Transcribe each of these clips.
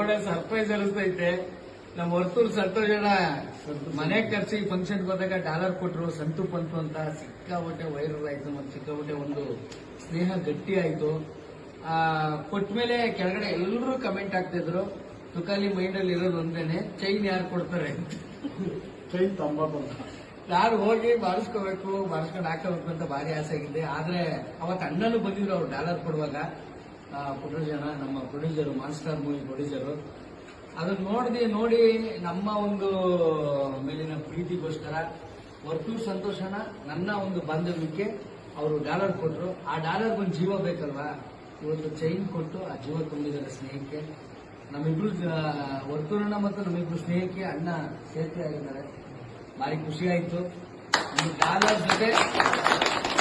ಒಳ್ಳೆ ಸರ್ಪ್ರೈಸ್ ಅನಿಸ್ತೈತೆ. ನಮ್ಮ ವರ್ತೂರ್ ಸಂತೋಷ್ ಜನ ಮನೆ ಖರ್ಚಿಗೆ ಫಂಕ್ಷನ್ ಹೋದಾಗ ಡಾಲರ್ ಕೊಟ್ರು. ಸಂತು ಪಂತು ಅಂತ ಸಿಕ್ಕಾಬಟ್ಟೆ ವೈರಲ್ ಆಯ್ತು. ಮತ್ತೆ ಸಿಕ್ಕಾಬಟ್ಟೆ ಒಂದು ಸ್ನೇಹ ಗಟ್ಟಿ ಆಯ್ತು. ಕೊಟ್ಮೇಲೆ ಕೆಳಗಡೆ ಎಲ್ಲರೂ ಕಮೆಂಟ್ ಆಗ್ತಿದ್ರು. ತುಕಾಲಿ ಮೈಂಡ್ ಅಲ್ಲಿ ಇರೋದು ಒಂದೇನೆ, ಚೈನ್ ಯಾರು ಕೊಡ್ತಾರೆ? ಚೈನ್ ತಂಬ ಯಾರು ಹೋಗಿ ಬಾರಿಸ್ಕೋಬೇಕು, ಬಾರಿಸ್ಕೊಂಡು ಹಾಕೋಬೇಕು ಅಂತ ಭಾರಿ ಆಸೆ ಆಗಿದೆ. ಆದ್ರೆ ಅವತ್ತು ಅಣ್ಣನೂ ಬಂದಿದ್ರು ಅವ್ರು ಡಾಲರ್ ಕೊಡುವಾಗ. ಜನ ನಮ್ಮ ಪ್ರೊಡ್ಯೂಸರು, ಮಾನ್ಸ್ಟಾರ್ ಮೂವಿ ಪ್ರೊಡ್ಯೂಸರು, ಅದನ್ನ ನೋಡಿ ನಮ್ಮ ಒಂದು ಮೇಲಿನ ಪ್ರೀತಿಗೋಸ್ಕರ ವರ್ತೂರ್ ಸಂತೋಷನ ನನ್ನ ಒಂದು ಬಾಂಧವ್ಯಕ್ಕೆ ಅವರು ಡಾಲರ್ ಕೊಟ್ಟರು. ಆ ಡಾಲರ್ ಒಂದು ಜೀವ ಬೇಕಲ್ವಾ? ಇವತ್ತು ಚೈನ್ ಕೊಟ್ಟು ಆ ಜೀವ ತುಂಬಿದ್ದಾರೆ ಸ್ನೇಹಕ್ಕೆ. ನಮ್ಮಿಬ್ರು ವರ್ತೂರಣ್ಣ ಮತ್ತು ನಮ್ಮಿಬ್ರು ಸ್ನೇಹಕ್ಕೆ ಅಣ್ಣ ಸೇರ್ಪಡೆ ಆಗಿದ್ದಾರೆ. ಭಾರಿ ಖುಷಿ ಆಯ್ತು. ಒಂದು ಡಾಲರ್ ಜೊತೆ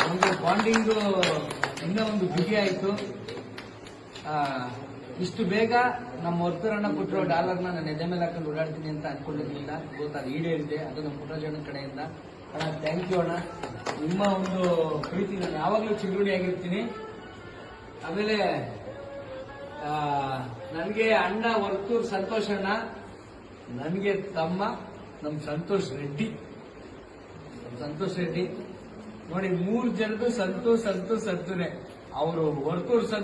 ಒಂದು ಬಾಂಡಿಂಗು ಇನ್ನೂ ಒಂದು ಬಿಗಿ ಆಯ್ತು. ಇಷ್ಟು ಬೇಗ ನಮ್ಮ ವರ್ತೂರಣ್ಣ ಕೊಟ್ಟಿರೋ ಡಾಲರ್ನ ನಾನು ಎದೆ ಮೇಲೆ ಹಾಕೊಂಡು ಓಡಾಡ್ತೀನಿ ಅಂತ ಅನ್ಕೊಂಡಿರ್ಲಿಲ್ಲ. ಗೊತ್ತು ಅದು ಈಡೇರಿದೆ. ಅದು ನಮ್ಮ ಪುಟ್ಟರಾಜಣ್ಣ ಕಡೆಯಿಂದ. ಅಣ್ಣ ಥ್ಯಾಂಕ್ ಯು ಅಣ್ಣ. ನಿಮ್ಮ ಒಂದು ಪ್ರೀತಿ ನಾನು ಯಾವಾಗಲೂ ಚಿಗುರುಡಿಯಾಗಿರ್ತೀನಿ. ಆಮೇಲೆ ನನಗೆ ಅಣ್ಣ ವರ್ತೂರ್ ಸಂತೋಷ್ ಅಣ್ಣ, ನನಗೆ ತಮ್ಮ ನಮ್ಮ ಸಂತೋಷ್ ರೆಡ್ಡಿ ನೋಡಿ, 3 ಜನದ್ದು ಸಂತೋಷ್ ಸಂತುನೇ. ಅವರು ವರ್ತೂರ್